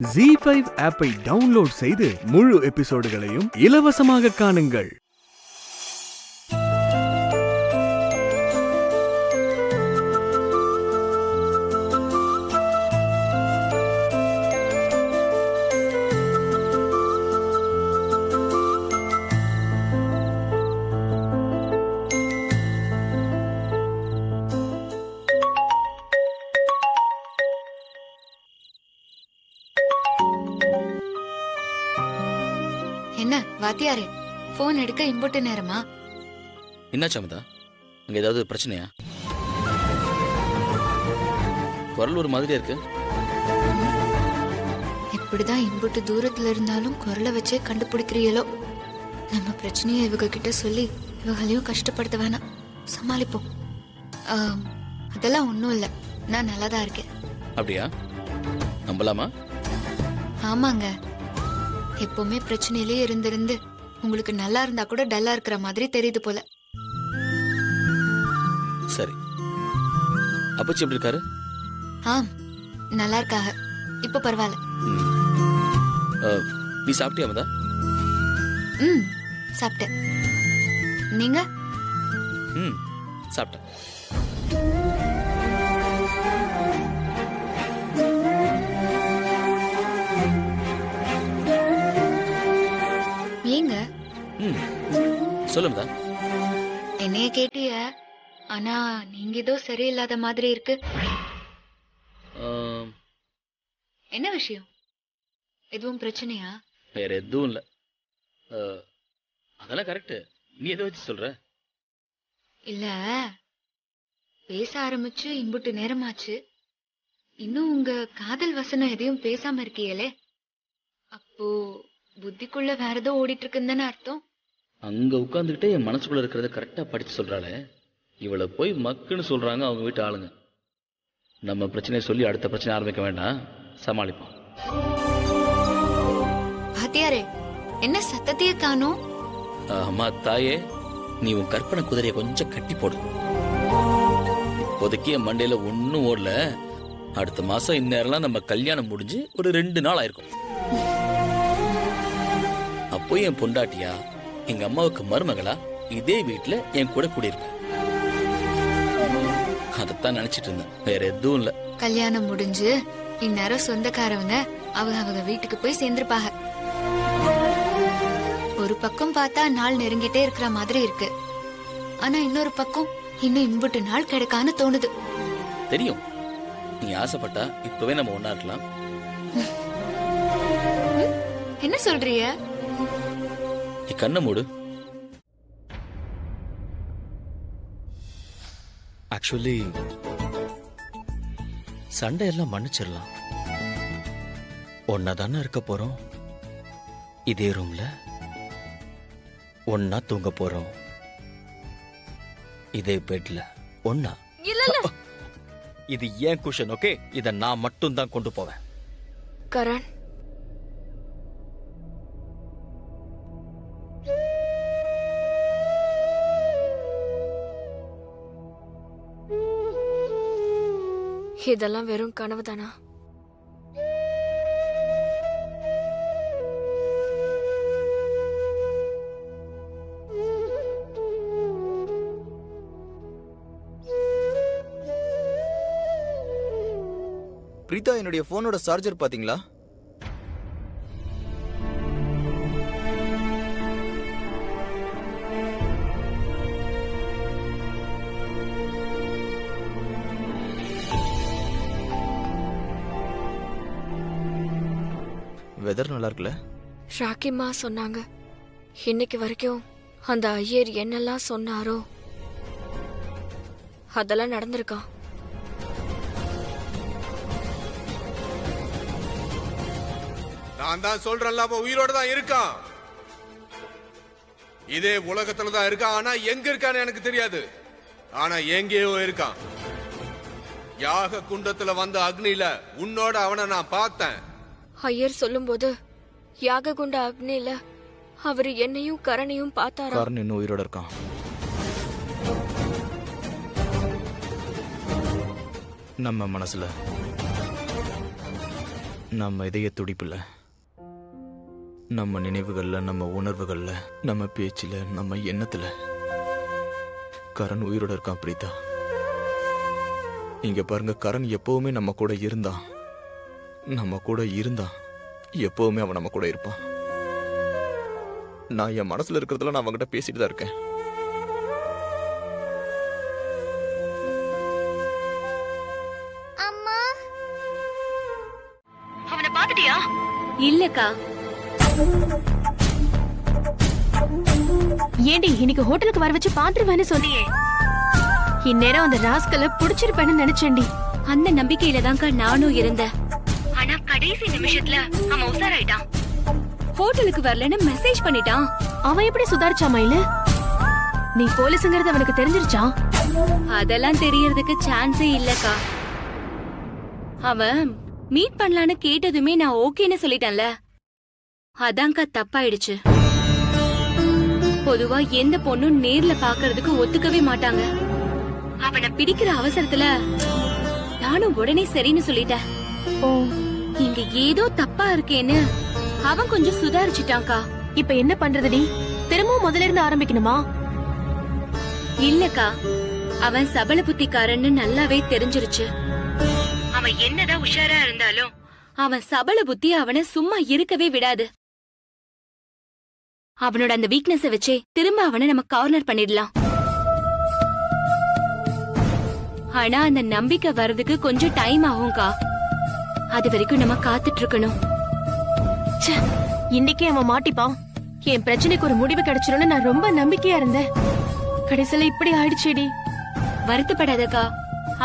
ZEE5 ஆப்பை download செய்து முழு எபிசோடுகளையும் இலவசமாக காணுங்கள். என்ன வாத்தியாரே, போன் எடுக்க இம்புட்டு நேரமா? என்னாச்சு அமுதா? அங்க ஏதாவது பிரச்சனையா? குரல் ஒரு மாதிரியா இருக்கு. இப்படிதான் இம்புட்டு தூரத்துல இருந்தாலும் குரலை வச்சே கண்டுபிடிக்கிறீங்களோ? நம்ம பிரச்சனையை இவங்க கிட்ட சொல்லி இவங்களையும் கஷ்டப்படுத்த வேணாம், சமாளிப்போம். அதெல்லாம் ஒன்றும் இல்லை, நான் நல்லாதான் இருக்கேன். அப்படியா? நம்பலாமா? ஆமாங்க, எப்பவுமே பிரச்சனையிலே இருந்து உங்களுக்கு நல்லா இருந்தா கூட டல்லா இருக்கிற மாதிரி தெரியுது போல. சரி, அப்பச்சி எப்படி இருக்காரு? நல்லா இருக்காக, இப்ப பரவாயில்ல. நீ சாப்பிட்டியா அமுதா? சாப்பிட்டேன். நீங்க? சாப்பிட்டேன். ஏங்க? சொல்லுங்க. என்னைய கேட்டிய, ஆனா நீங்க ஏதோ சரியில்லாத மாதிரி இருக்கு. என்ன விஷயம்? எதுவும் பிரச்சனையா? வேற எதுவும் இல்ல. அதெல்லாம் கரெக்ட். நீ எதை வச்சு சொல்ற? இல்ல, பேச ஆரம்பிச்சு இம்புட்டு நேரமாச்சு, இன்னும் உங்க காதல் வசனம் எதையும் பேசாம இருக்கீங்களே, அப்போ புத்திக்குள்ள வேற ஏதோ ஓடிட்டு இருக்குன்னு தானே அர்த்தம்? அங்க உட்கார்ந்துகிட்டே என் மனசுக்குள்ள இருக்கிறத கரெக்டா படிச்சு சொல்றாளே, இவளை போய் மக்குன்னு சொல்றாங்க அவங்க வீட்டு ஆளுங்க. நம்ம பிரச்சனையை சொல்லி அடுத்த பிரச்சனை ஆரம்பிக்க வேண்டாம், சமாளிப்போம். பாத்தியாரே, என்ன சத்தத்தையே காணோம்? அம்மா தாயே, நீ உன் கற்பனை குதிரையை கொஞ்சம் கட்டி போடு. இப்போதைக்கு என் மண்டையில ஒன்னும் ஓடல. அடுத்த மாசம் இந்நேரம்லாம் நம்ம கல்யாணம் முடிஞ்சு ஒரு 2 நாள் ஆயிருக்கும். அப்போ என் பொண்டாட்டியா, எங்க அம்மாவுக்கு மருமகளா இதே வீட்டுல என் கூட கூடியிருப்ப. அதத்தான் நினைச்சிட்டு இருந்தேன், வேற எதுவும் இல்ல. கல்யாணம் முடிஞ்சு இந்நேரம் சொந்தக்காரவங்க அவங்க வீட்டுக்கு போய் சேர்ந்திருப்பாங்க. ஒரு பக்கம் பார்த்தா நாள் நெருங்கிட்டே இருக்கிற மாதிரி இருக்கு, ஆனா இன்னொரு பக்கம் இன்னும் இம்புட்டு நாள் கிடைக்கான்னு தோணுது. தெரியும், நீ ஆசைப்பட்டா இப்பவே நம்ம ஒன்னா இருக்கலாம். என்ன சொல்றீங்க? நீ கண்ணை மூடு. ஆக்சுவலி சண்டை எல்லாம் மன்னிச்சிடலாம். ஒன்னா தானே இருக்க போறோம், இதே ரூம்ல ஒன்னா தூங்க போறோம், இதே பெட்ல ஒன்னா. இது ஏன் குஷன், ஓகே? இத நான் மட்டும் தான் கொண்டு போவேன். கரண், இதெல்லாம் வெறும் கனவு தானா? பிரீதா, என்னுடைய போனோட சார்ஜர் பாத்தீங்களா? வெதர் நல்லா இருக்குல்ல? ஷாக்கிமா சொன்னாங்க, இன்னைக்கு வரைக்கும் அந்த ஐயர் என்னெல்லாம் சொன்னாரோ அதெல்லாம் நடந்திருக்கா. நான் தான் சொல்றேன்ல, அவன் உயிரோட தான் இருக்கான். இதே உலகத்துல தான் இருக்கான், ஆனா எங்க இருக்கான்னு எனக்கு தெரியாது. ஆனா எங்கேயோ இருக்கான். யாக குண்டத்துல வந்த அக்னியில உன்னோட அவனை நான் பார்த்தேன். ஐயர் சொல்லும்போது யாக குண்ட அக்னியில அவரு என்னையும் கரணையும் பார்த்தாரா? கரண் இன்னும் உயிரோட இருக்கான். நம்ம மனசுல நம்ம இதய துடிப்புல, நம்ம நினைவுகள்ல, நம்ம உணர்வுகள்ல, நம்ம பேச்சுல, நம்ம எண்ணத்துல கரண் உயிரோட இருக்கான் பிரீதா. இங்க பாருங்க, கரண் எப்பவுமே நம்ம கூட இருந்தான். எப்பவுமே அவன் நம்ம கூட இருப்பான். நான் என் மனசுல இருக்கிறதுல நான் அவன்கிட்ட பேசிட்டு தான் இருக்கேன். அம்மா, அவனை பாத்துட்டியா? இல்லக்கா. ஏண்டி இன்னைக்கு ஹோட்டலுக்கு வர வச்சு பாத்துருவேன்னு சொன்னியே, இந்நேரம் அந்த ராஸ்கலை புடிச்சிருப்பேன்னு நினைச்சேன்டி. அந்த நம்பிக்கையில தான்க்கா நானும் இருந்தேன். ஆனா கடைசி நிமிஷத்துல அவன் உசாராயிட்டான். ஹோட்டலுக்கு வரலன்னு மெசேஜ் பண்ணிட்டான். அவன் எப்படி சுதாரிச்சா மயில? நீ போலீஸுங்கிறது அவனுக்கு தெரிஞ்சிருச்சா? அதெல்லாம் தெரியறதுக்கு சான்ஸே இல்லக்கா. அவன் மீட் பண்ணலான்னு கேட்டதுமே நான் ஓகேன்னு சொல்லிட்டேன்ல, அதான்க்கா தப்பாயிடுச்சு. பொதுவா எந்த பொண்ணும் நேர்ல பாக்குறதுக்கு ஒத்துக்கவே மாட்டாங்க. அவனை பிடிக்கிற அவசரத்துல நானும் உடனே சரின்னு சொல்லிட்டேன். ஓ, இங்க ஏதோ தப்பா இருக்கேன்னு அவன் கொஞ்சம் சுதாரிச்சுட்டான்க்கா. இப்ப என்ன பண்றதுடி? திரும்பவும் முதல்ல இருந்து ஆரம்பிக்கணுமா? இல்லக்கா, அவன் சபல புத்திக்காரன்னு நல்லாவே தெரிஞ்சிருச்சு. அவன் என்னதான் உஷாரா இருந்தாலும் அவன் சபல புத்தி அவனை சும்மா இருக்கவே விடாது. அவனோட அந்த வீக்னஸ வச்சே திரும்ப அவனை நம்ம கார்னர் பண்ணிடலாம். ஆனா அந்த நம்பிக்கை வர்றதுக்கு கொஞ்சம் டைம் ஆகும்க்கா. அது வரைக்கும் நம்ம காத்துட்டு இருக்கணும். ச்சே, இன்னைக்கே அவன் மாட்டிப்பான். என் பிரச்சனைக்கு ஒரு முடிவு கிடைச்சிரும்னு நான் ரொம்ப நம்பிக்கையா இருந்தேன். கடைசியில இப்படி ஆயிடுச்சேடி. வருத்தப்படாதக்கா,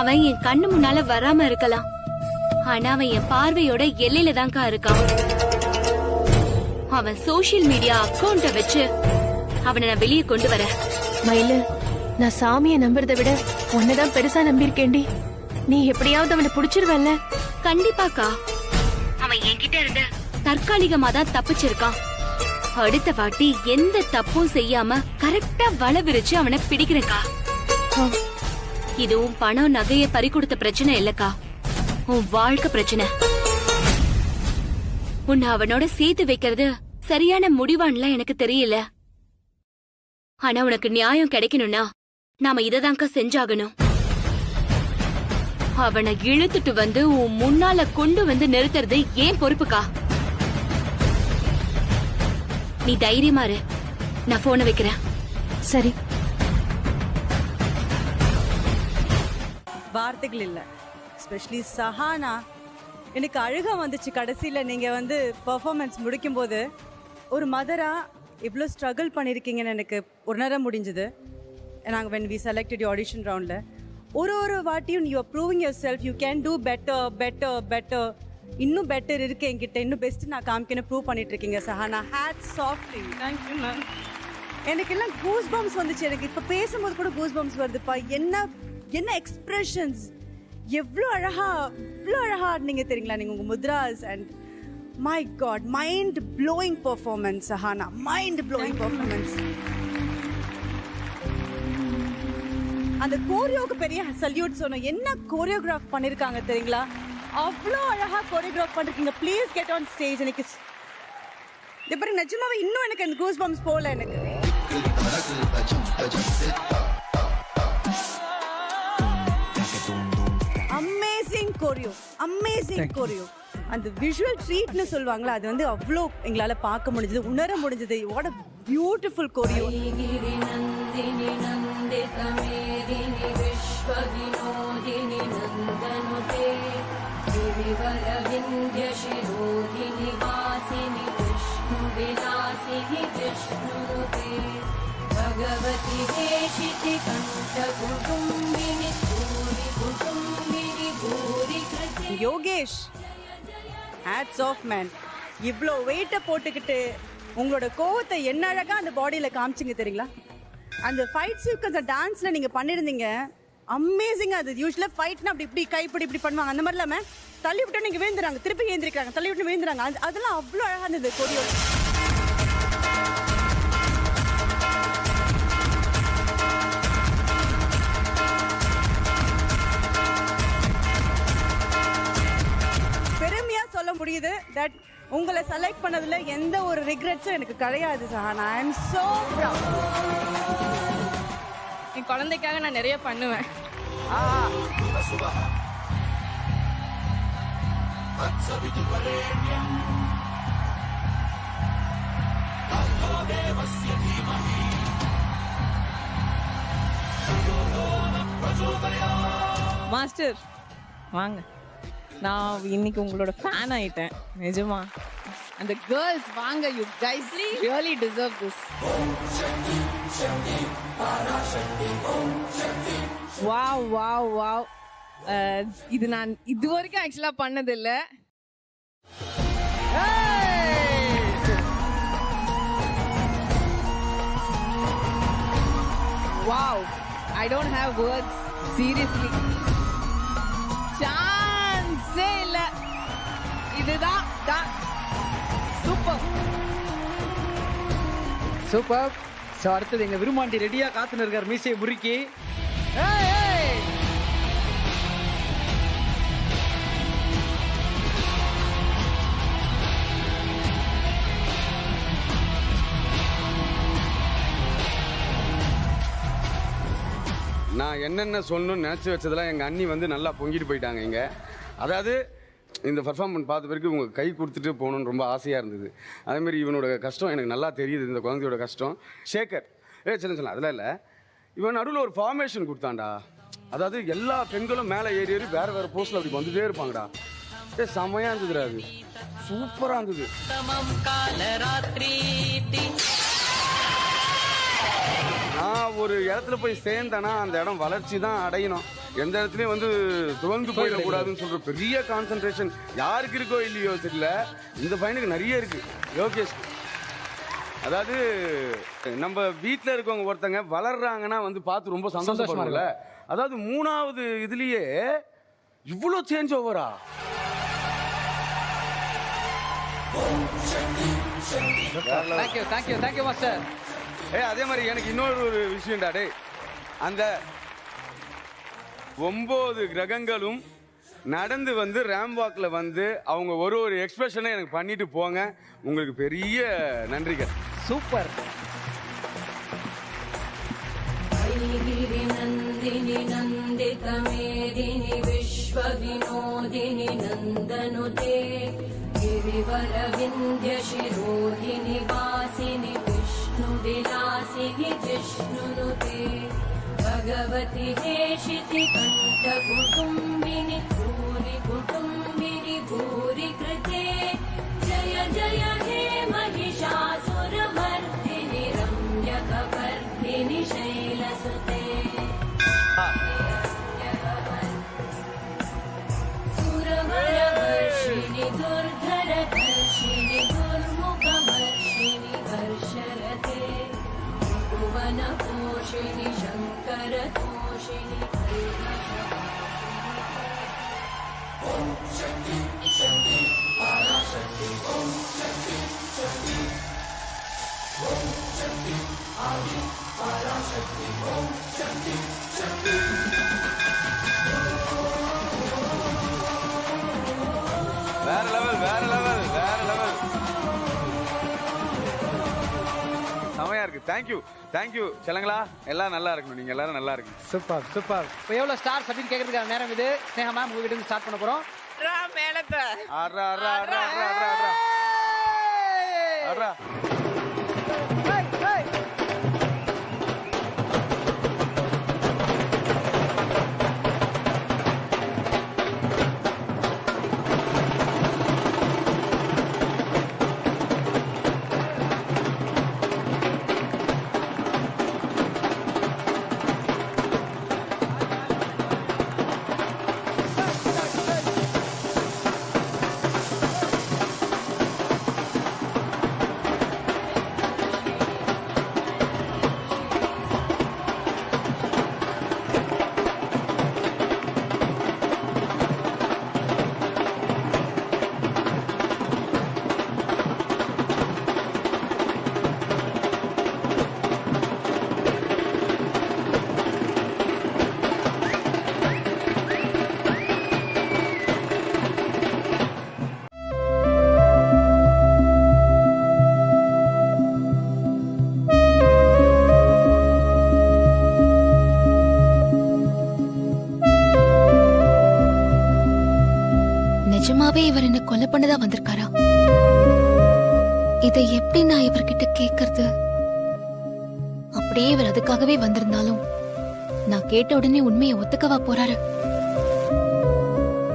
அவன் என் கண்ணு முன்னால வராம இருக்கலாம். ஆனா அவன் என் பார்வையோட எல்லையில தான்க்கா இருக்கான். அவன் சோசியல் மீடியா அக்கவுண்ட வச்சு அவனை நான் வெளியே கொண்டு வரேன். மயிலு, நான் சாமியை நம்புறதை விட உன்னதான் பெருசா நம்பியிருக்கேன்டி. நீ எப்படியாவது அவனை புடிச்சிருவல்ல? கண்டிப்பாக்கா. அவன் என்கிட்ட இருந்த தற்காலிகமா தான் தப்பிச்சிருக்கான். அடுத்த வாட்டி எந்த தப்பும் செய்யாம கரெக்டா வலை விரிச்சு அவனை பிடிக்கிறேன்க்கா. இதுவும் பணம் நகைய பறி கொடுத்த பிரச்சனை இல்லக்கா, உன் வாழ்க்கை பிரச்சனை. உன்னை அவனோட சேர்த்து வைக்கிறது சரியான முடிவான்லாம் எனக்கு தெரியல. ஆனா உனக்கு நியாயம் கிடைக்கணும்னா நாம இததான்க்கா செஞ்சாகணும். அவனை இழுத்துட்டு வந்து உன் முன்னால கொண்டு வந்து நிறுத்துறது ஏன் பொறுப்புக்கா? நீ தைரியமா இரு, நான் போனை வைக்கிறேன். சரி. வார்த்தைகள் இல்ல, எஸ்பெஷலி சஹானா. எனக்கு அழுக வந்துச்சு கடைசியில நீங்க வந்து பெர்ஃபார்மன்ஸ் முடிக்கும் போது. ஒரு மதரா இவ்வளோ ஸ்ட்ரகிள் பண்ணியிருக்கீங்கன்னு எனக்கு உணர முடிஞ்சது. நாங்கள் when we selected your audition roundல ஒரு வாட்டியும் you are proving yourself, you can do better. இன்னும் பெட்டர் இருக்கு என்கிட்ட, இன்னும் பெஸ்ட் நான் காமிக்கணும் ப்ரூவ் பண்ணிட்டு இருக்கீங்க Sahana. Hats off to you. Thank you ma'am. எனக்கு எல்லாம் கூஸ் பம்ப்ஸ் வந்துச்சு. எனக்கு இப்போ பேசும்போது கூட கூஸ் பம்ப்ஸ் வருதுப்பா. என்ன எக்ஸ்பிரஷன்ஸ், எவ்வளோ அழகா ஆடினீங்க தெரியுங்களா நீங்க உங்க mudras. And my God, mind blowing performance Sahana, mind blowing performance. அந்த கோரியோக்கு பெரிய சல்யூட் சொன்னோம். என்ன கோரியோகிராஃப் பண்ணிருக்காங்க தெரியுங்களா? அவ்வளோ அழகா கோரியோகிராஃப் பண்ணிருக்கீங்க. Please get on stage. எனக்கு இது பாருங்க, நிஜமாவே இன்னும் எனக்கு அந்த கூஸ் பம்ப்ஸ் போல. எனக்கு அமேசிங் கோரியோ. அந்த விஷுவல் ட்ரீட்னு சொல்லுவாங்களா, அது வந்து அவ்வளோ எங்களால் பார்க்க முடிஞ்சது, உணர முடிஞ்சது. What a beautiful choreo. Yogesh, hats off man. இவ்வளோ வெயிட்டை போட்டுக்கிட்டு உங்களோட கோவத்தை என்ன அழகா அந்த பாடியில காமிச்சிங்க தெரியுங்களா? அந்த ஃபைட் சீக்வன்ஸ் டான்ஸ்ல நீங்க பண்ணிருந்தீங்க, அமேசிங்கா. அது யூஸ்வலா ஃபைட்னா அப்படி இப்படி கைப்படி இப்படி பண்ணுவாங்க, அந்த மாதிரி இல்லாம தள்ளி விட்டு நீங்க வேந்துறாங்க, திருப்பி ஏந்திரிக்கிறாங்க, தள்ளி விட்டு வேந்துறாங்க. அதெல்லாம் அவ்வளோ அழகா இருந்தது கொரியோ. பெருமையா சொல்ல புரியுது தட் உங்களை செலக்ட் பண்ணதுல எந்த ஒரு ரிக்ரெட்ஸும் எனக்கு கிடையாது Sahana. I am so proud. என் குழந்தைக்காக நான் நிறைய பண்ணுவேன். மாஸ்டர் வாங்க, நான் இன்னைக்கு உங்களோட ஃபேன் ஆயிட்டேன் நிஜமா. அந்த கேர்ள்ஸ் வாங்க, you guys really deserve this. Wow wow wow. இது நான் இது வரைக்கும் ஆக்சுவலா பண்ணதில்ல. Wow, I don't have words. Seriously. சான்ஸே இல்ல. இதுதான் சூப்பர் சூப்பர். ஸோ அடுத்தது எங்க விரும்மாண்டி ரெடியா காத்துன்னு இருக்கார் மீசையை முறுக்கி. நான் என்னென்ன சொல்லணும்னு நினச்சி வச்சதெல்லாம் எங்கள் அண்ணி வந்து நல்லா பொங்கிட்டு போயிட்டாங்க இங்கே. அதாவது இந்த பர்ஃபார்மன்ஸ் பார்த்த பிறகு உங்கள் கை கொடுத்துட்டு போகணுன்னு ரொம்ப ஆசையாக இருந்தது. அதேமாதிரி இவனோட கஷ்டம் எனக்கு நல்லா தெரியுது, இந்த குழந்தையோட கஷ்டம். ஷேகர் சின்ன அதெல்லாம் இல்லை, இவன் நடுவில் ஒரு ஃபார்மேஷன் கொடுத்தான்டா. அதாவது எல்லா பெண்களும் மேலே ஏறி ஏறி வேறு வேறு போஸ்ட்டில் அப்படி வந்துட்டே இருப்பாங்கடா. செம்மையாக இருந்ததுடா, அது சூப்பராக இருந்தது. நான் ஒரு இடத்துல போய் சேர்ந்தேன்னா அந்த இடம் வளர்ச்சி தான் அடையணும். எந்த இடத்துலையும் வந்து துவந்து போயிடக்கூடாதுன்னு சொல்கிற பெரிய கான்சன்ட்ரேஷன் யாருக்கு இருக்கோ இல்லையோ தெரியல, இந்த பையனுக்கு நிறைய இருக்குது. யோகேஷ், அதாவது நம்ம வீட்டில் இருக்கவங்க ஒருத்தங்க வளர்றாங்கன்னா வந்து பார்த்து ரொம்ப சந்தோஷப்படும்ல. அதாவது 3வது இதுலேயே இவ்வளோ சேஞ்ச் ஓவரா? Thank you master. அதே மாதிரி எனக்கு இன்னொரு ஒரு விஷயம்டா, டே, அந்த 9 கிரகங்களும் நடந்து வந்து ரேம்வாக்கில் வந்து அவங்க ஒரு எக்ஸ்பிரஷனை எனக்கு பண்ணிட்டு போங்க. உங்களுக்கு பெரிய நன்றிகள். சூப்பர். நந்தினி நந்தித மேதினி விஸ்வ வினோதினி நந்தனுதே गिरिवर विंध्य शिरोहिणी वासिनि विष्णु विलासिनि जिष्णुनुते भगवति हेशिति कंठ कुटुंबिनि भूरि कुटुंबिनि भूरि कृते जय जय हे महिषासुरमर्दिनि रम्यकपर्दिनि शैलसुते सुरवरवर्षिणि दुर्धरधर्षिणि दुर्मुखवर्षिणि वर्षरते भुवनपोषिणि शङ्करतोषिणि ॐ शक्ति शक्ति पराशक्ति ॐ शक्ति शक्ति ॐ शक्ति आदि पराशक्ति ॐ शक्ति शक्ति வேற லெவல் வேற லெவல் வேற லெவல். செமையா இருக்கு. தேங்க்யூ செல்லங்களா. எல்லாம் நல்லா இருக்கணும், நீங்க எல்லாரும் நல்லா இருக்கு. Super super. இப்போ எவ்வளவு ஸ்டார்ஸ் அப்படின்னு கேட்கறதுக்கான நேரம் இது. ஸ்னேகா மேம் உங்ககிட்ட இருந்து ஸ்டார்ட் பண்ண போறோம். மேலத்தை ஆறா ஆறா ஆறா ஆறா ஆறா ஆறா. நிஜமாவே இவர் என்ன கொலை பண்ணதா வந்திருக்காரா? இதை எப்படி நான் இவர்கிட்ட கேக்குறது? அப்படியே இவர் அதுக்காகவே வந்திருந்தாலும் நான் கேட்ட உடனே உண்மையை ஒத்துக்கவா போறாரு?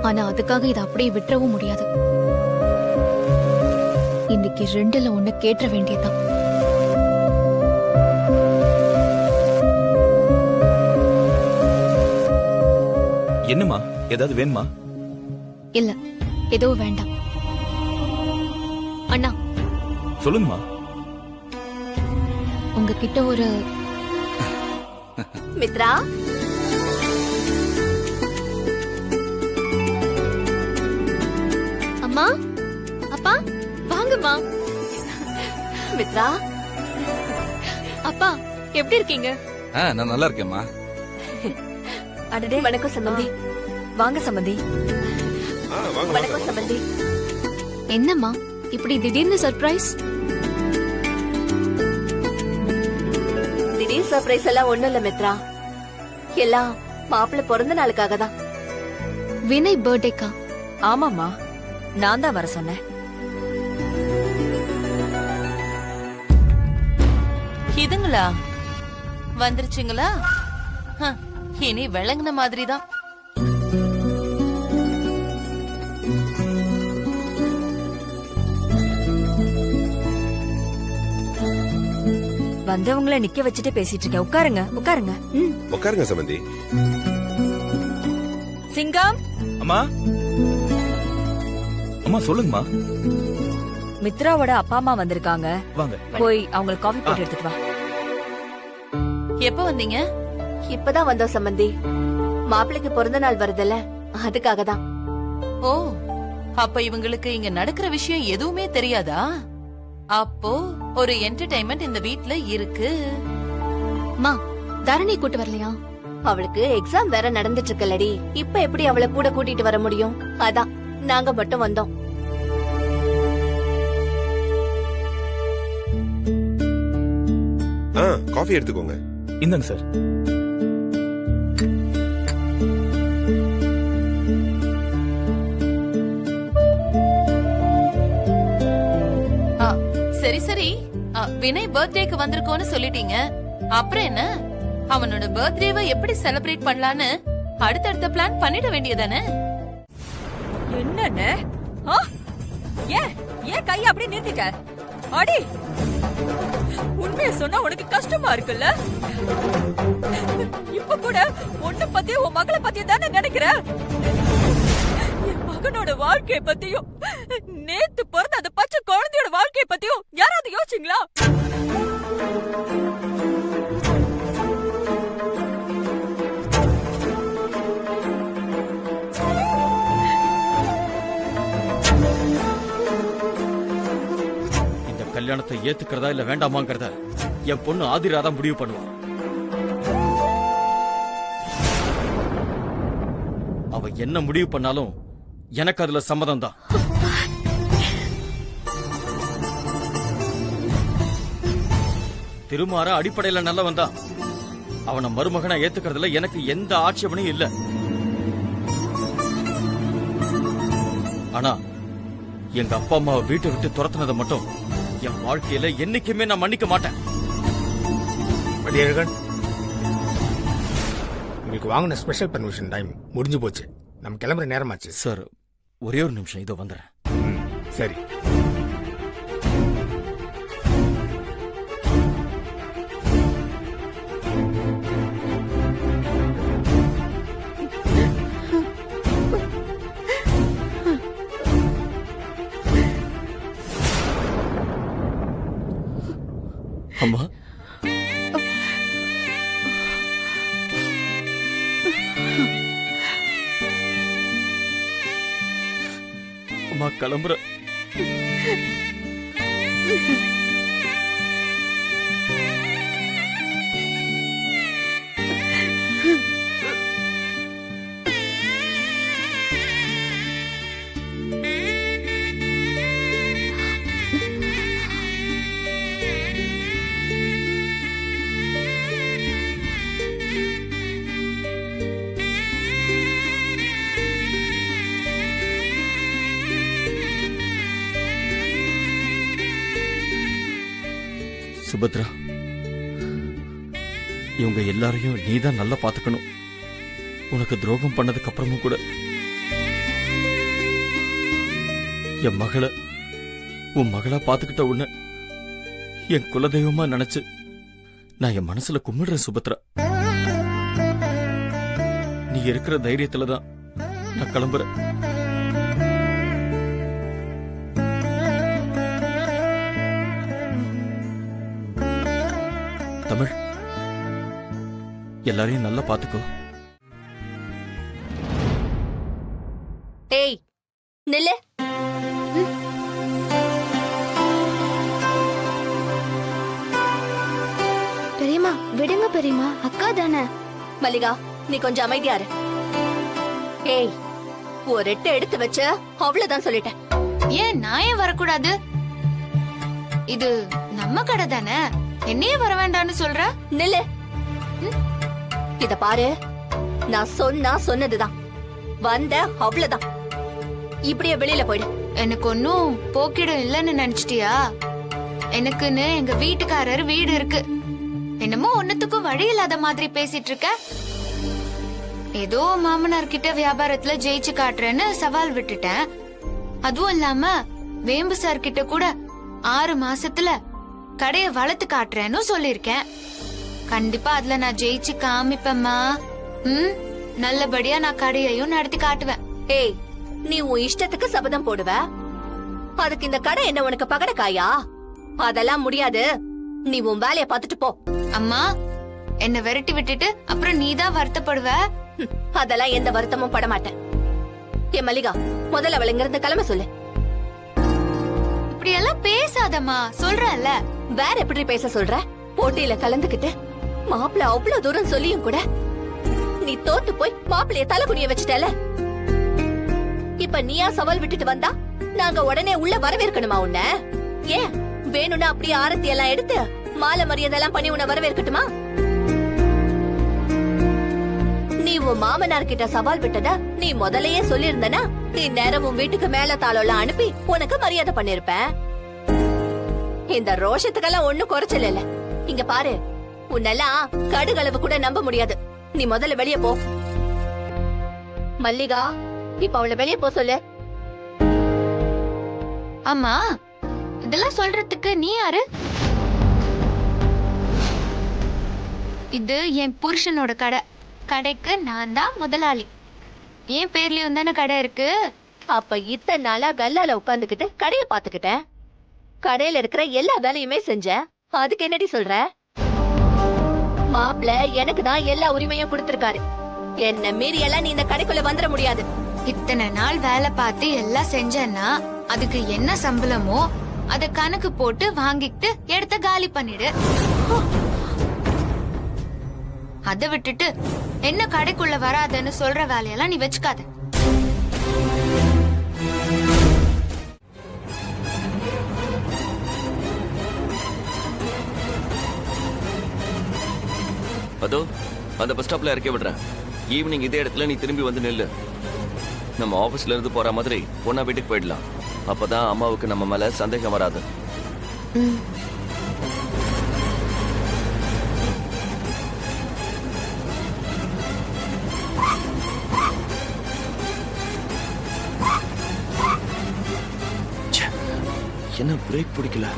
ஆனா அதுக்காக இதை அப்படியே விட்டுறவும் முடியாது. இன்னைக்கு 2ல 1 கேட்ட வேண்டியதுதான். என்னம்மா, ஏதாவது வேணுமா? இல்ல, ஏதோ வேண்டாம். அண்ணா சொல்லுங்கம்மா. உங்ககிட்ட ஒரு மித்ரா, அம்மா, அப்பா, வாங்கம்மா. மித்ரா, அப்பா எப்படி இருக்கீங்க? நான் நல்லா இருக்கேம்மா. அடடே, வணக்கம் சம்பந்தி. வாங்க சம்பந்தி. வணக்கம் சம்பந்தி. என்னம்மா இப்படி திடீர்னு சர்ப்ரைஸ்? திடீர் சர்ப்ரைஸ் எல்லாம் ஒண்ணும் இல்ல மித்ரா, எல்லாம் மாப்பிள்ளை பிறந்த நாளுக்காக தான். வினய் பர்த்டேக்கா? ஆமாமா, நான் தான் வர சொன்னேன். இதுங்களா வந்துருச்சுங்களா? இனி விளங்குன மாதிரி தான். வந்தவங்கள நிக்க வச்சுட்டு பேசிட்டு இருக்கேன். உட்காருங்க உட்காருங்க. உட்காருங்க சம்பந்தி. சிங்கம். அம்மா, அம்மா சொல்லுங்கம்மா. மித்ராவோட அப்பா அம்மா வந்திருக்காங்க. வாங்க. போய் அவங்களுக்கு காஃபி போட்டு எடுத்துட்டு வா. எப்ப வந்தீங்க? இப்பதான் வந்தோம் சம்பந்தி. மாப்பிள்ளைக்கு பிறந்த நாள் வருதுல்ல, அதுக்காக தான். ஓ, அப்ப இவங்களுக்கு இங்க நடக்கிற விஷயம் எதுவுமே தெரியாதா? அப்போ ஒரு என்டர்டைன்மெண்ட் இந்த வீட்ல இருக்கு. மா, தரணி கூட்டு வரலையா? அவளுக்கு எக்ஸாம் வேற நடந்துட்டு இருக்கலடி. இப்ப எப்படி அவளை கூட கூட்டிட்டு வர முடியும்? அதான் நாங்க மட்டும் வந்தோம். காஃபி எடுத்துக்கோங்க. இந்தாங்க சார். சரி சரி, வினய் பர்த்டேக்கு வந்திருக்கோன்னு சொல்லிட்டீங்க. அப்புறம் என்ன, அவனோட பர்த்டேவை எப்படி செலிப்ரேட் பண்ணலான்னு அடுத்தடுத்த பிளான் பண்ணிட வேண்டியதானே? என்னன்னு? ஏன் கைய அப்படியே நிறுத்திட்ட? அடி, உண்மையை சொன்னா உனக்கு கஷ்டமா இருக்குல்ல? இப்ப கூட உன்னை பத்தியும் உன் மகளை பத்தியும் தானே நினைக்கிற? என் மகனோட வாழ்க்கைய பத்தியும் நேத்து பிறந்த அந்த பச்சை குழந்தையோட வாழ்க்கைய பத்தியும் யாராவது யோசிச்சீங்களா? கல்யாணத்தை ஏத்துக்கிறதா இல்ல வேண்டாமாங்கிறத என் பொண்ணு ஆதிரா தான் முடிவு பண்ணுவா. அவ என்ன முடிவு பண்ணாலும் எனக்கு அதுல சம்மதம் தான். திருமாற அடிப்படையில நல்லவன் தான். அவனை மருமகனா ஏத்துக்கிறதுல எனக்கு எந்த ஆட்சேபனையும் இல்ல. ஆனா எங்க அப்பா அம்மாவை வீட்டை விட்டு துரத்துனதை மட்டும் என் வாழ்க்கையில என்னைக்குமே நான் மன்னிக்க மாட்டேன். உங்களுக்கு வாங்கின ஸ்பெஷல் பர்மிஷன் டைம் முடிஞ்சு போச்சு. நம்ம கிளம்புற நேரமாச்சு. சார், ஒரே ஒரு நிமிஷம், இதோ வந்துடுறேன். சரி. அம்மா, அம்மா கிளம்புற. சுபத்ரா, இவங்க எல்லாரையும் நீதான் நல்லா பாத்துக்கணும். உனக்கு துரோகம் பண்ணதுக்கு அப்புறமும் கூட என் மகளை உன் மகளா பாத்துக்கிட்ட உன்னை என் குலதெய்வமா நினைச்சு நான் என் மனசுல கும்பிடுறேன் சுபத்ரா. நீ இருக்கிற தைரியத்துலதான் நான் கிளம்புறேன். தமிழ், எல்லாரையும் நல்லா பாத்துக்கோ. ஏய் நில்லு. பெரியம்மா விடுங்க பெரியம்மா, அக்கா தானே. மல்லிகா நீ கொஞ்சம் அமைதியா இரு. ஏய் ஒரு எட்டு எடுத்து வச்ச அவ்வளவுதான் சொல்லிட்டேன். ஏன் நான் ஏன் வரக்கூடாது? இது நம்ம கடை தானே, என்னையே வர வேண்டாம்னு சொல்ற? நில்லு. இத பாரு, நான் சொன்னதுதான். வந்த அவ்வளவுதான். இப்படியே வெளியில போயிடு. எனக்கு ஒன்னும் போக்கிடம் இல்லன்னு நினைச்சிட்டியா? எனக்குன்னு எங்க வீட்டுக்காரர் வீடு இருக்கு. என்னமோ ஒன்னுத்துக்கும் வழி இல்லாத மாதிரி பேசிட்டு இருக்க. ஏதோ மாமனார் கிட்ட வியாபாரத்துல ஜெயிச்சு காட்டுறேன்னு சவால் விட்டுட்டேன். அதுவும் இல்லாம வேம்பு சார் கிட்ட கூட 6 மாசத்துல கடைய வளர்த்து காட்டுறேன்னு சொல்லிருக்கேன். கண்டிப்பா அதுல நான் ஜெயிச்சு காமிப்பேம்மா. நல்லபடியா நான் கடையையும் நடத்தி காட்டுவேன். ஏய் நீ உன் இஷ்டத்துக்கு சபதம் போடுவ, அதுக்கு இந்த கடை என்ன உனக்கு பகட காயா? அதெல்லாம் முடியாது. நீ உன் வேலைய பாத்துட்டு போ. அம்மா என்ன விரட்டி விட்டுட்டு அப்புறம் நீதான் வருத்தப்படுவ. அதெல்லாம் எந்த வருத்தமும் பட மாட்டேன். ஏ மல்லிகா, முதல்ல அவளை இங்கிருந்து கிளம்ப சொல்லு. இப்படி எல்லாம் பேசாதம்மா, சொல்றல. வேற எப்படி பேச சொல்ற? போட்டியில கலந்துகிட்டு மாப்பிள்ள அவ்வளவு தூரம் சொல்லியும் கூட நீ தோத்து போய் மாப்பிள்ளைய தலைகுனிய வச்சுட்டல. இப்ப நீயா சவால் விட்டுட்டு வந்தா நாங்க உடனே உள்ள வரவேற்கணுமா உன்ன? ஏன் வேணும்னா அப்படியே ஆரத்தி எல்லாம் எடுத்து மாலை மரியாதைலாம் பண்ணி உன்னை வரவேற்கட்டுமா? நீ உன் மாமனார் கிட்ட சவால் விட்டத நீ முதலையே சொல்லிருந்தனா இந்நேரம் உன் வீட்டுக்கு மேல தாளெல்லாம் அனுப்பி உனக்கு மரியாதை பண்ணிருப்பேன். இந்த ரோஷத்துக்கெல்லாம் ஒண்ணும் குறைச்சல இல்ல. இங்க பாரு, உன்னெல்லாம் கடுகளவு கூட நம்ப முடியாது. நீ முதல்ல வெளிய போ. மல்லிகா, இப்ப அவளை வெளிய போ சொல்லு. அம்மா இதெல்லாம் சொல்றதுக்கு நீ யாரு? இது என் புருஷனோட கடை. கடைக்கு நான் தான் முதலாளி. என் பேர்லயும் தானே கடை இருக்கு. அப்ப இத்தனை நாளா கல்லால உட்காந்துக்கிட்டு கடைய பாத்துக்கிட்டேன். கடையில இருக்கிற எல்லா வேலையுமே செஞ்ச. அதுக்கு என்னடி சொல்ற? மாப்பிள்ள எனக்கு தான் எல்லா உரிமையும் கொடுத்திருக்காரு. என்ன மீறி எல்லாம் நீ இந்த கடைக்குள்ள வந்துட முடியாது. இத்தனை நாள் வேலை பார்த்து எல்லாம் செஞ்சேன்னா அதுக்கு என்ன சம்பளமோ அத கணக்கு போட்டு வாங்கிட்டு எடுத்த காலி பண்ணிடு. அத விட்டுட்டு என்ன கடைக்குள்ள வராதன்னு சொல்ற வேலையெல்லாம் நீ வச்சுக்காத. அதோ அந்த பஸ் ஸ்டாப்ல இறக்கி விடுறேன். ஈவினிங் இதே இடத்துல நீ திரும்பி வந்து நில்லு. நம்ம ஆபீஸ்ல இருந்து போற மாதிரி ஒன்னா வீட்டுக்கு போயிடலாம். அப்பதான் அம்மாவுக்கு நம்ம மேல சந்தேகம் வராது. என்ன பிரேக் பிடிக்கல?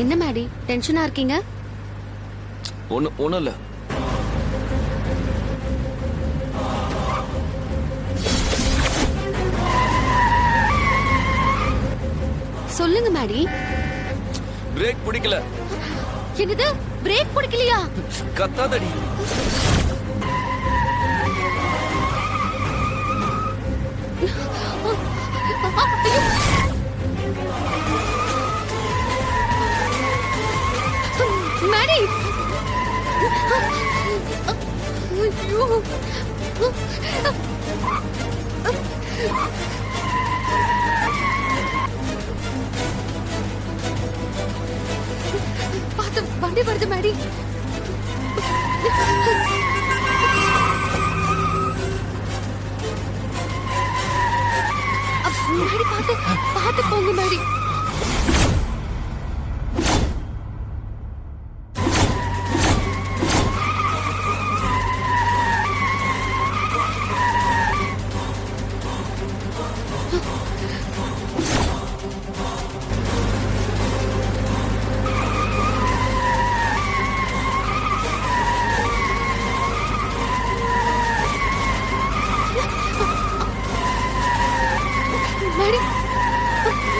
என்ன மேடி டென்ஷனா இருக்கீங்க? ஒண்ணும் இல்ல. சொல்லுங்க மேடி. பிரேக் பிடிக்கல. என்னது பிரேக் பிடிக்கலையா? கத்தாதடி. மேடி. ஐயோ. மேடி பாத்து பாத்து போங்க மேடி. மேடி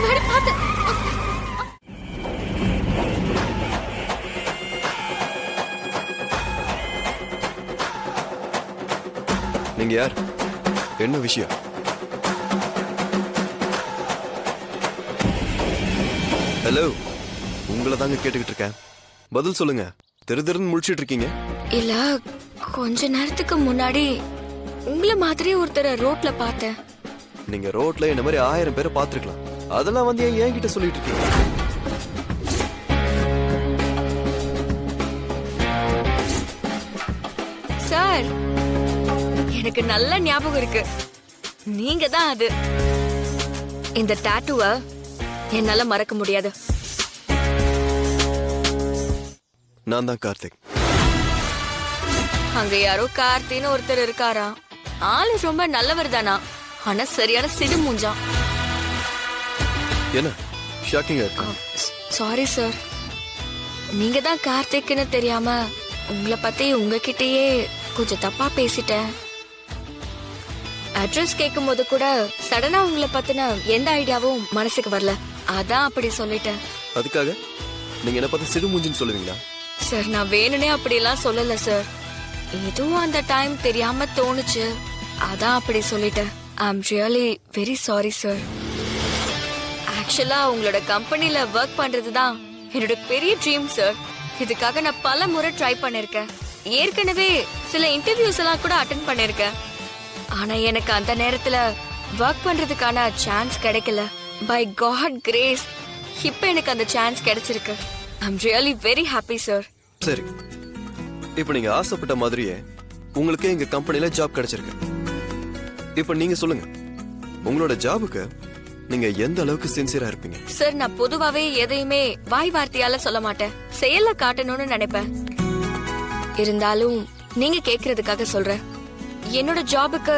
மேடி பாத்து. நீங்க யார்? என்ன விஷயம்? ஹலோ, உங்களை தாங்க கேட்டுக்கிட்டு இருக்கேன். பதில் சொல்லுங்க. தெருன்னு முழிச்சிட்டு இருக்கீங்க. இல்ல, கொஞ்ச நேரத்துக்கு முன்னாடி உங்களை மாதிரி ஒருத்தரை ரோட்ல பார்த்தேன். நீங்க ரோட்ல என்ன மாதிரி 1000 பேரை பார்த்திருக்கலாம். அதெல்லாம் வந்து ஏன் கிட்ட சொல்லிட்டு இருக்கீங்க? சார், எனக்கு நல்ல ஞாபகம் இருக்கு. நீங்க தான் அது. இந்த டாட்டூவை என்னால மறக்க முடியாது. நான் தான் கார்த்திக். அங்க யாரோ கார்த்தின்னு ஒருத்தர் இருக்காரா. ஆளு ரொம்ப நல்லவர் தானா, ஆனா சரியான சிடு மூஞ்சா. என்ன ஷாக்கிங்கா இருக்கு? சாரி சார், நீங்க தான் கார்த்திக்னு தெரியாம உங்களை பத்தி உங்ககிட்டயே கொஞ்சம் தப்பா பேசிட்டேன். அட்ரஸ் கேட்கும் போது கூட சடனா உங்களை பத்தின எந்த ஐடியாவும் மனசுக்கு வரல. அதான் அப்படி சொல்லிட்டேன். அதுக்காக நீங்க என்ன பார்த்து சிடு மூஞ்சின்னு சொல்லுவீங்களா? சார், நான் வேணும்னே அப்படியெல்லாம் சொல்லல சார். எதுவும் அந்த டைம் தெரியாம தோணுச்சு, அதான் அப்படி சொல்லிட்டேன். I am really very sorry sir. Actually உங்களோட கம்பெனில ஒர்க் பண்றதுதான் என்னோட பெரிய ட்ரீம் சார். இதுக்காக நான் பல முறை ட்ரை பண்ணிருக்கேன். ஏற்கனவே சில இன்டர்வியூஸ் எல்லாம் கூட அட்டென்ட் பண்ணிருக்கேன். ஆனா எனக்கு அந்த நேரத்துல ஒர்க் பண்றதுக்கான சான்ஸ் கிடைக்கல. பை காட் கிரேஸ் இப்ப எனக்கு அந்த சான்ஸ் கிடைச்சிருக்கு. I am really very happy sir. சரி, இப்போ நீங்க ஆசைப்பட்ட மாதிரியே உங்களுக்கு எங்க கம்பெனில ஜாப் கிடைச்சிருக்கு. இப்போ நீங்க சொல்லுங்க, உங்களோட ஜாபுக்கு நீங்க எந்த அளவுக்கு சின்சியரா இருப்பீங்க? சார், நான் பொதுவாவே எதையுமே வாய் வார்த்தையால சொல்ல மாட்டேன், செயல்ல காட்டணும்னு நினைப்பேன். இருந்தாலும் நீங்க கேக்குறதுக்காக சொல்றேன். என்னோட ஜாபுக்கு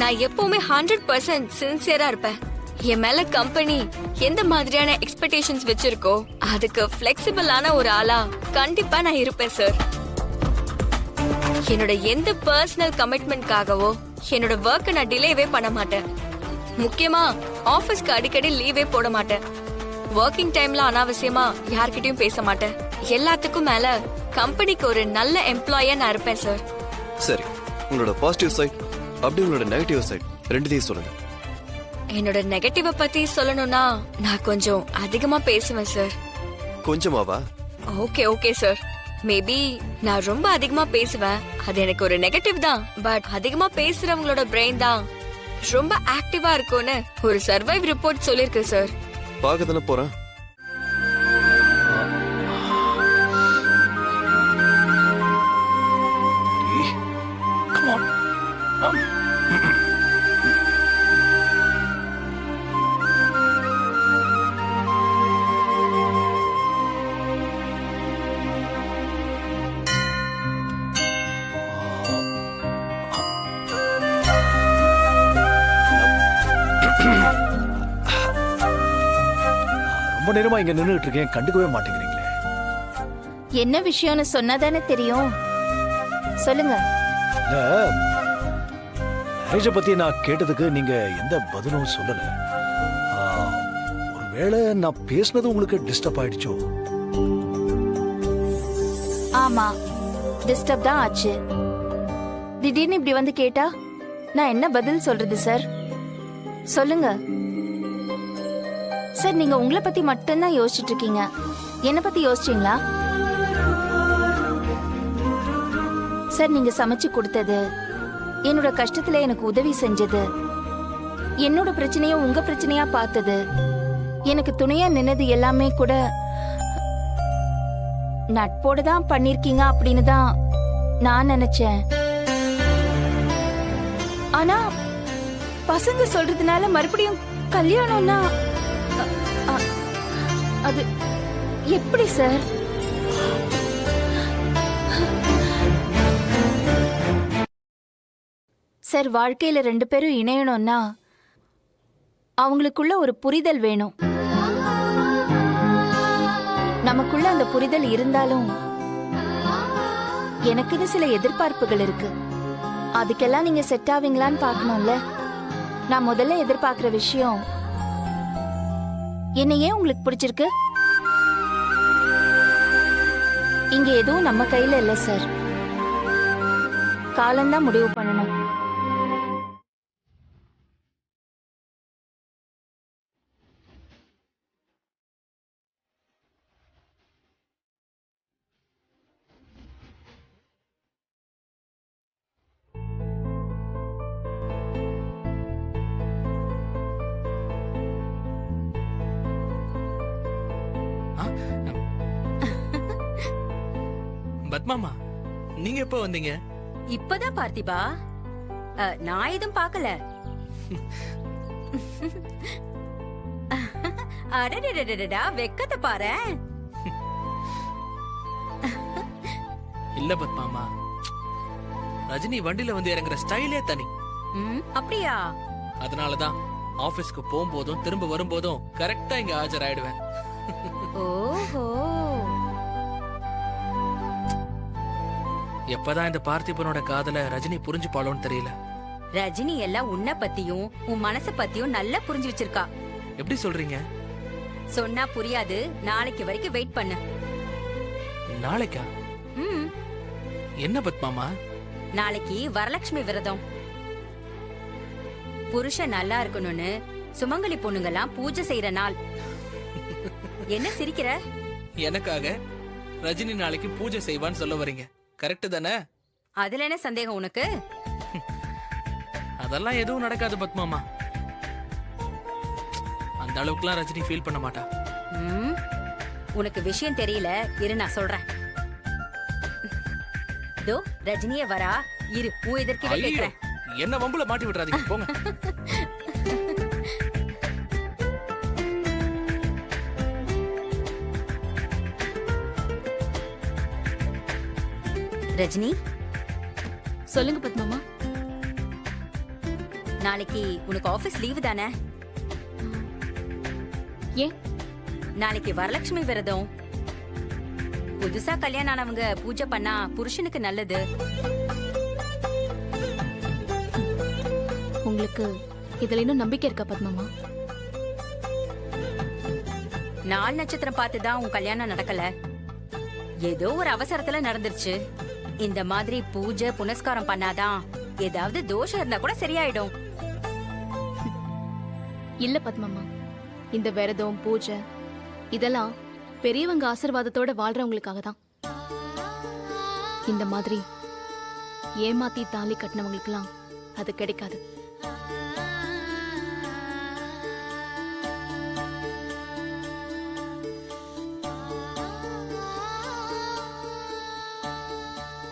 நான் எப்பவுமே 100% சின்சியரா இருப்பேன். என் மேல கம்பெனி எந்த மாதிரியான எக்ஸ்பெக்டேஷன்ஸ் வச்சிருக்கோ அதுக்கு பிளெக்சிபிளான ஒரு ஆளா கண்டிப்பா நான் இருப்பேன் சார். என்னோட எந்த பர்சனல் கமிட்மெண்ட்காகவோ என்னோட ஒர்க்கை நான் டிலேவே பண்ண மாட்டேன். முக்கியமா ஆபீஸ்க்கு அடிக்கடி லீவே போட மாட்டேன். ஒர்க்கிங் டைம்ல அனாவசியமா யார்கிட்டயும் பேச மாட்டேன். எல்லாத்துக்கும் மேல கம்பெனிக்கு ஒரு நல்ல எம்ப்ளாயா நான் இருப்பேன் சார். சரி, உங்களோட பாசிட்டிவ் சைட் அப்படி உங்களோட நெகட்டிவ் சைட் ரெண்டுத்தையும் சொல்லுங்க. என்னோட நெகட்டிவ பத்தி சொல்லணும்னா நான் கொஞ்சம் அதிகமா பேசுவேன் சார். கொஞ்சமாவா? ஓகே ஓகே சார், மேபி நான் ரொம்ப அதிகமா பேசுவேன், அது எனக்கு ஒரு நெகட்டிவ் தான். பட் அதிகமா பேசுறவங்களோட பிரெயின் தான் ரொம்ப ஆக்டிவா இருக்கும்னு ஒரு சர்வைவ் ரிப்போர்ட் சொல்லிருக்கு சார். பார்க்க தானே போறேன். ரொம்ப நேரமா இங்க நின்னுட்டு இருக்கேன், கண்டுக்கவே மாட்டேங்கிறீங்களே. என்ன விஷயம்னு சொன்னாதானே தெரியும். சொல்லுங்க. இல்ல, மேரேஜ பத்தி நான் கேட்டதுக்கு நீங்க எந்த பதிலும் சொல்லல. ஒருவேளை நான் பேசுனது உங்களுக்கு டிஸ்டர்ப் ஆயிடுச்சோ? ஆமா, டிஸ்டர்ப் தான் ஆச்சு. திடீர்னு இப்படி வந்து கேட்டா நான் என்ன பதில் சொல்றது சார்? சொல்லுங்க சார். நீங்க உங்களை பத்தி மட்டும்தான் யோசிச்சுட்டு இருக்கீங்க, என்ன பத்தி யோசிச்சீங்களா சார்? நீங்க சமைச்சு கொடுத்தது, என்னோட கஷ்டத்துல எனக்கு உதவி செஞ்சது, என்னோட பிரச்சனைய உங்க பிரச்சனையா பார்த்தது, எனக்கு துணையா நின்னது எல்லாமே கூட நட்போட தான் பண்ணிருக்கீங்க அப்படின்னு தான் நான் நினைச்சேன். ஆனா பசங்க சொல்றதுனால மறுபடியும் கல்யாணம்னா அது எப்படி சார்? சார், வாழ்க்கையில 2 பேரும் இணையணும்னா அவங்களுக்குள்ள ஒரு புரிதல் வேணும். நமக்குள்ள அந்த புரிதல் இருந்தாலும் எனக்குன்னு சில எதிர்பார்ப்புகள் இருக்கு. அதுக்கெல்லாம் நீங்க செட் ஆவீங்களான்னு பார்க்கணும்ல. நான் முதல்ல எதிர்பார்க்கிற விஷயம், என்ன ஏன் உங்களுக்கு பிடிச்சிருக்கு? இங்க எதுவும் நம்ம கையில இல்ல சார். காலம்தான் முடிவு பண்ணணும். பத்மாமா, நீங்க எப்ப வந்தீங்க? இப்பதான் பார்த்திபா. நான் எதுவும் பார்க்கல. அடடடடடா, வெக்கத்தை பாரு. இல்ல பத்மாமா, ரஜினி வண்டியில வந்து இறங்குற ஸ்டைலே தனி. அப்படியா? அதனாலதான் ஆபீஸ்க்கு போகும்போதும் திரும்ப வரும்போதும் கரெக்டா இங்க ஆஜராயிடுவேன். ஓஹோ, எப்பதான் இந்த பார்த்திபனோட காதல ரஜினி புரிஞ்சுப்பாளோன்னு தெரியல. ரஜினி எல்லாம் உன்னை பத்தியும் உன் மனச பத்தியும் நல்லா புரிஞ்சு வச்சிருக்கா. எப்படி சொல்றீங்க? சொன்னா புரியாது. நாளைக்கு வரைக்கும் வெயிட் பண்ணு. நாளைக்கா? என்ன பத்மாமா? நாளைக்கு வரலட்சுமி விரதம். புருஷன் நல்லா இருக்கணும்னு சுமங்கலி பொண்ணுங்கெல்லாம் பூஜை செய்யற நாள். என்ன சிரிக்கிற? எனக்காக ரஜினி நாளைக்கு பூஜை செய்வான்னு சொல்ல வரீங்க, கரெக்ட் தானே? அதுல என்ன சந்தேகம் உனக்கு? அதெல்லாம் எதுவும் நடக்காது பத்மாமா. அந்த அளவுக்குலாம் ரஜினி ஃபீல் பண்ண மாட்டா. உனக்கு விஷயம் தெரியல, இரு நான் சொல்றேன். தோ ரஜினியே வரா, இரு உன் எதற்கே கேக்குறேன். என்ன வம்புல மாட்டி விட்டுறாதீங்க, போங்க. ரஜினி, சொல்லுங்க பத்மாமா. நாளைக்கு உனக்கு ஆபீஸ் லீவு தானே? ஏன்? நாளைக்கு வரலட்சுமி விரதம். புதுசா கல்யாணம் ஆனவங்க பூஜை பண்ணா புருஷனுக்கு நல்லது. உங்களுக்கு இதுல இன்னும் நம்பிக்கை இருக்கா பத்மாமா? நாள் நட்சத்திரம் பார்த்துதான் உன் கல்யாணம் நடக்கல. ஏதோ ஒரு அவசரத்துல நடந்துருச்சு. இந்த மாதிரி பூஜை புனஸ்காரம் பண்ணாதான் ஏதாவது தோஷம் இருந்தா கூட சரியாயிடும். இல்ல பத்மாமா, இந்த விரதம் பூஜை இதெல்லாம் பெரியவங்க ஆசீர்வாதத்தோட வாழ்றவங்களுக்காக தான். இந்த மாதிரி ஏமாத்தி தாலி கட்டினவங்களுக்கெல்லாம் அது கிடைக்காது.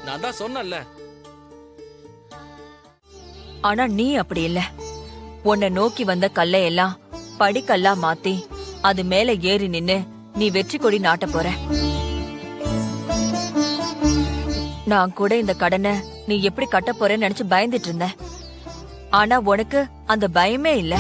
நான் தான் சொன்னேன்ல. ஆனா நீ அப்படி இல்ல. உன்னை நோக்கி வந்த கல்லையெல்லாம் படிக்கல்லா மாத்தி அது மேல ஏறி நின்னு நீ வெற்றி கொடி நாட்ட போற. நான் கூட இந்த கடனை நீ எப்படி கட்ட போறேன்னு நினைச்சு பயந்துட்டு இருந்த. ஆனா உனக்கு அந்த பயமே இல்ல.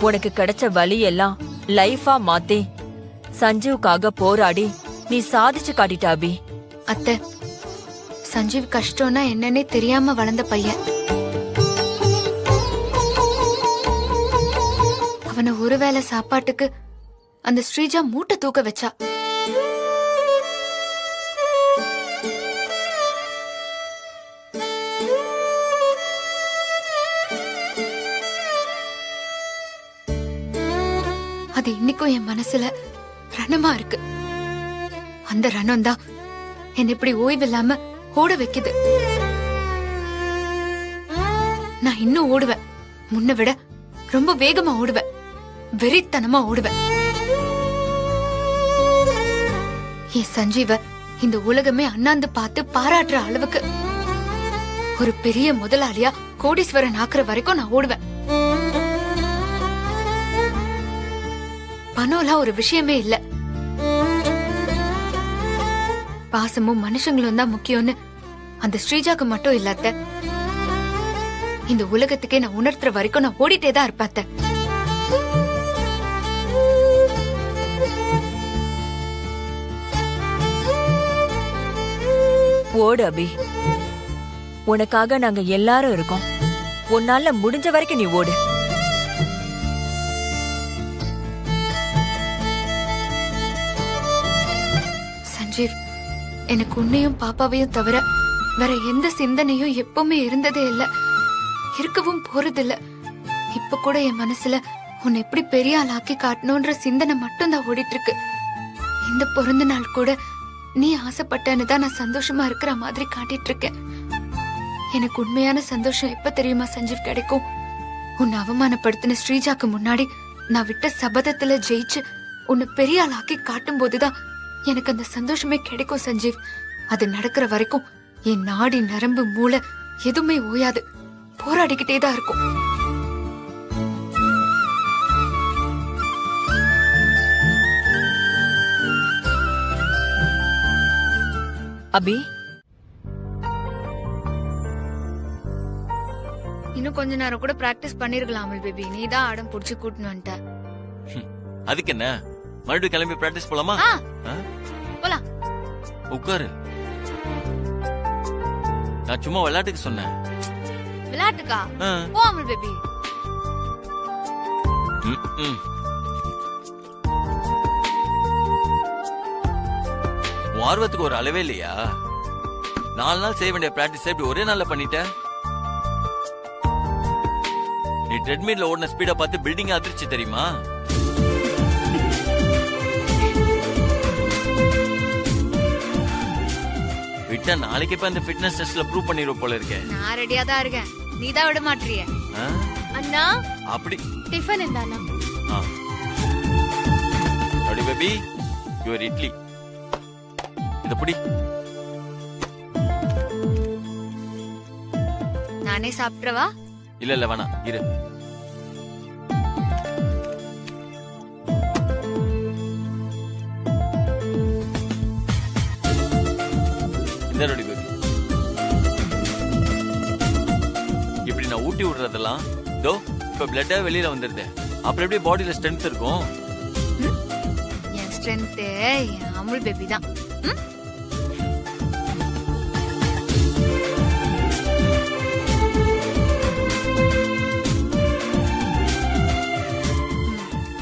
உனக்கு கிடைச்ச வழி எல்லாம் லைஃபா மாத்தி சஞ்சீவுக்காக போராடி நீ சாதிச்சு காட்டிட்ட அபி. அத்தை, சஞ்சீவ் கஷ்டம்னா என்னன்னே தெரியாம வளர்ந்த பையன். அவனை ஒருவேளை சாப்பாட்டுக்கு அந்த ஸ்ரீஜா மூட்டை தூக்க வச்சா. அது இன்னைக்கும் என் மனசுல ரணமா இருக்கு. அந்த ரணம் தான் என்ன இப்படி ஓய்வில்லாம ஓட வைக்குது. நான் இன்னும் ஓடுவேன். முன்ன விட ரொம்ப வேகமா ஓடுவேன். வெறித்தனமா ஓடுவேன். என் சஞ்சீவ இந்த உலகமே அண்ணாந்து பார்த்து பாராட்டுற அளவுக்கு ஒரு பெரிய முதலாளியா கோடீஸ்வரன் ஆக்குற வரைக்கும் நான் ஓடுவேன். பணம்லாம் ஒரு விஷயமே இல்ல. பாசமும் மனுஷங்களும் தான் முக்கியம்னு அந்த ஸ்ரீஜாக்கு மட்டும் இல்லாத இந்த உலகத்துக்கே நான் உணர்த்துற வரைக்கும் நான் ஓடிட்டே தான் இருப்பேன். ஓடு அபி, உனக்காக நாங்க எல்லாரும் இருக்கோம். உன்னால முடிஞ்ச வரைக்கும் நீ ஓடு. சஞ்சீவ், எனக்கு உன்னையும் பாப்பாவையும் தவிர வேற எந்த சிந்தனையும் எப்பவுமே இருந்ததே இல்ல, இருக்கவும் போறதில்ல. இப்ப கூட என் மனசுல உன்னை எப்படி பெரிய ஆளாக்கி காட்டணும்ன்ற சிந்தனை மட்டும் தான் ஓடிட்டு இருக்கு. இந்த பிறந்த நாள் கூட நீ ஆசைப்பட்டன்னு தான் நான் சந்தோஷமா இருக்கிற மாதிரி காட்டிட்டு இருக்கேன். எனக்கு உண்மையான சந்தோஷம் எப்ப தெரியுமா சஞ்சீவ் கிடைக்கும்? உன்னை அவமானப்படுத்தின ஸ்ரீஜாக்கு முன்னாடி நான் விட்ட சபதத்துல ஜெயிச்சு உன்னை பெரிய ஆளாக்கி காட்டும் போதுதான் எனக்கு அந்த சந்தோஷமே கிடைக்கும் சஞ்சீவ். அது நடக்கிற வரைக்கும் என் நாடி நரம்பு மூளை எதுவுமே ஓயாது, போராடிக்கிட்டே தான் இருக்கும். அபி, இன்னும் கொஞ்ச நேரம் கூட பிராக்டிஸ் பண்ணிருக்கலாம் பேபி. நீ தான் ஆடம் புடிச்சு கூட்டினு வந்துட்ட. அதுக்கு என்ன, மறுபடியும் கிளம்பி பிராக்டிஸ் போலாமா? போலாம். உட்காரு. நான் சும்மா விளையாட்டுக்கு சொன்னேன். விளையாட்டுக்கா? போ அமல் பேபி. ஆர்வத்துக்கு ஒரு அளவே இல்லையா? 4 நாள் செய்ய வேண்டிய பிராக்டிஸ் இப்படி ஒரே நாள்ல பண்ணிட்ட. நீ ட்ரெட்மில்ல ஓடின ஸ்பீட பார்த்து பில்டிங் அதிர்ச்சி தெரியுமா? விட்டா நாளைக்கு இப்ப அந்த ஃபிட்னஸ் டெஸ்ட்ல ப்ரூவ் பண்ணிடுவோம் போல இருக்கேன். நான் ரெடியா தான் இருக்கேன், நீ தான் விட மாட்டிய. அண்ணா, அப்படி டிஃபன் இந்தாண்ணா. அடி பேபி, யுவர் இட்லி. இத புடி. நானே சாப்பிட்றவா? இல்ல வேணாம், இரு. இந்த ரொடி பேபி. இப்படி நான் ஊட்டி விடுறதெல்லாம் தோ இப்ப பிளட்டா வெளியில வந்துருது. அப்புறம் எப்படி பாடியில ஸ்ட்ரென்த் இருக்கும்? என் ஸ்ட்ரென்த் என் அமுல் பேபி தான்.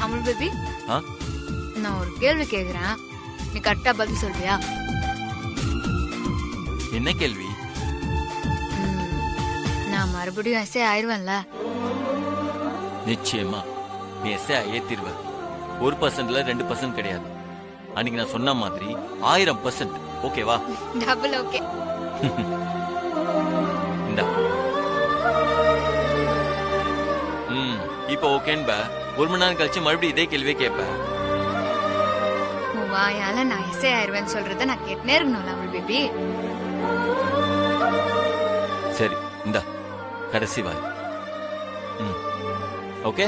அமுல் பேபி, நான் ஒரு கேள்வி கேக்குறேன், நீ கரெக்டா பதில் சொல்றியா? என்ன கேள்வி? நான் மறுபடியும் எஸ்ஏ ஆயிருவேன்ல? நிச்சயமா நீ எஸ்ஏ ஏத்திருவ. 1%ல 2% கிடையாது. அன்னைக்கு நான் சொன்ன மாதிரி 1000%. ஓகேவா? Double okay. இந்தா. இப்போ ஓகேன்பா. 1 மணி நேரம் கழிச்சு மறுபடியும் இதே கேள்வியே கேட்பேன். வாயால நான் எஸ்ஏ ஆயிருவேன்னு சொல்றத நான் கேட்டுனே இருக்கணும்ல அமுல் பேபி? சரி, இந்தா கடைசி வாய். ஓகே?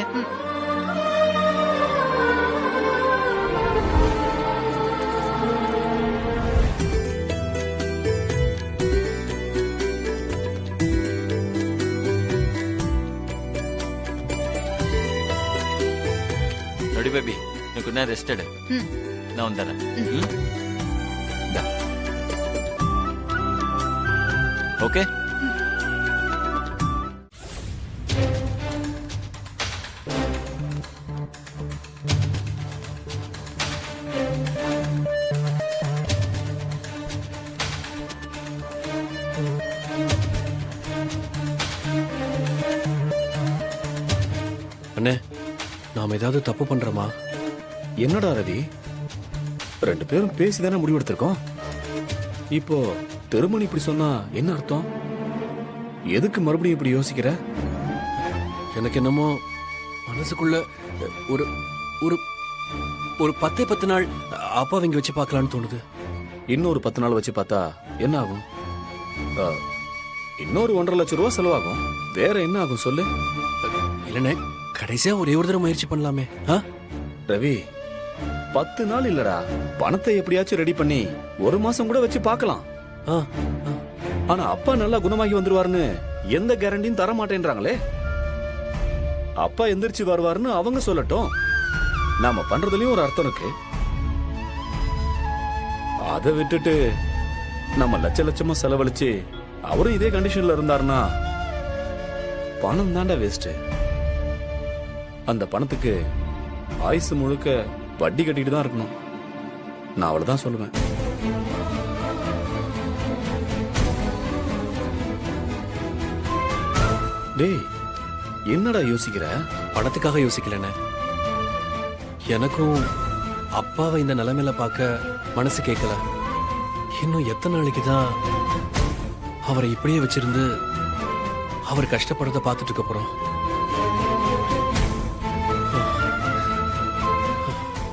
ரெடி பேபி, நீ கொஞ்ச நேரம் ரெஸ்ட் எடு. நான் வந்துடுறேன். ஓகே? அண்ணே, நாம ஏதாவது தப்பு பண்றோமா? என்னடா ரதி, 2 பேரும் பேசிதானே முடிவெடுத்திருக்கோம். இப்போ திருமணி இப்படி சொன்னா என்ன அர்த்தம்? எதுக்கு மறுபடியும் இப்படி யோசிக்கிற? எனக்கு என்னமோ மனசுக்குள்ள ஒரு ஒரு ஒரு 10 நாள் அப்பாவை இங்க வச்சு பார்க்கலான்னு தோணுது. இன்னொரு 10 நாள் வச்சு பார்த்தா என்ன ஆகும்? இன்னொரு 1.5 லட்சம் ரூபா செலவாகும். வேற என்ன ஆகும் சொல்லு? இல்லண்ணே, கடைசியா ஒரே ஒரு தடவை முயற்சி பண்ணலாமே. ரவி, 10 நாள் இல்லடா, பணத்தை எப்படியாச்சும் ரெடி பண்ணி 1 மாசம் கூட வச்சு பார்க்கலாம். ஆனா அப்பா நல்லா குணமாகி வந்துருவாருன்னு எந்த கேரண்டியும் தர மாட்டேன்றாங்களே. அப்பா எந்திரிச்சு வருவாருன்னு அவங்க சொல்லட்டும். நாம பண்றதுலயும் ஒரு அர்த்தம் இருக்கு. அதை விட்டுட்டு நம்ம லட்சமா செலவழிச்சு அவரும் இதே கண்டிஷன்ல இருந்தாருன்னா பணம் தாண்டா வேஸ்ட். அந்த பணத்துக்கு ஆயுசு முழுக்க வட்டி கட்டிட்டு தான் இருக்கணும். நான் அவ்வளவுதான் சொல்லுவேன். டேய், என்னடா யோசிக்கிற? பணத்துக்காக யோசிக்கலண்ணே. எனக்கும் அப்பாவை இந்த நிலைமையில பார்க்க மனசு கேட்கல. இன்னும் எத்தனை நாளைக்கு தான் அவரை இப்படியே வச்சிருந்து அவர் கஷ்டப்படுறத பார்த்துட்டு இருக்க போறோம்?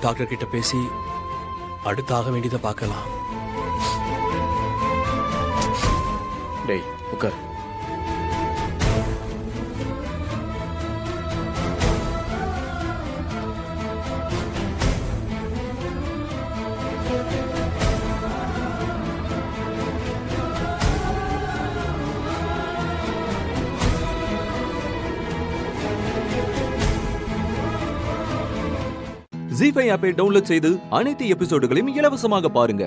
டாக்டர் கிட்ட பேசி அடுத்து ஆக வேண்டியதை பார்க்கலாம். டேய், உட்கார். ஜீ5 ஆப்பை டவுன்லோட் செய்து அனைத்து எபிசோடுகளையும் இலவசமாக பாருங்க.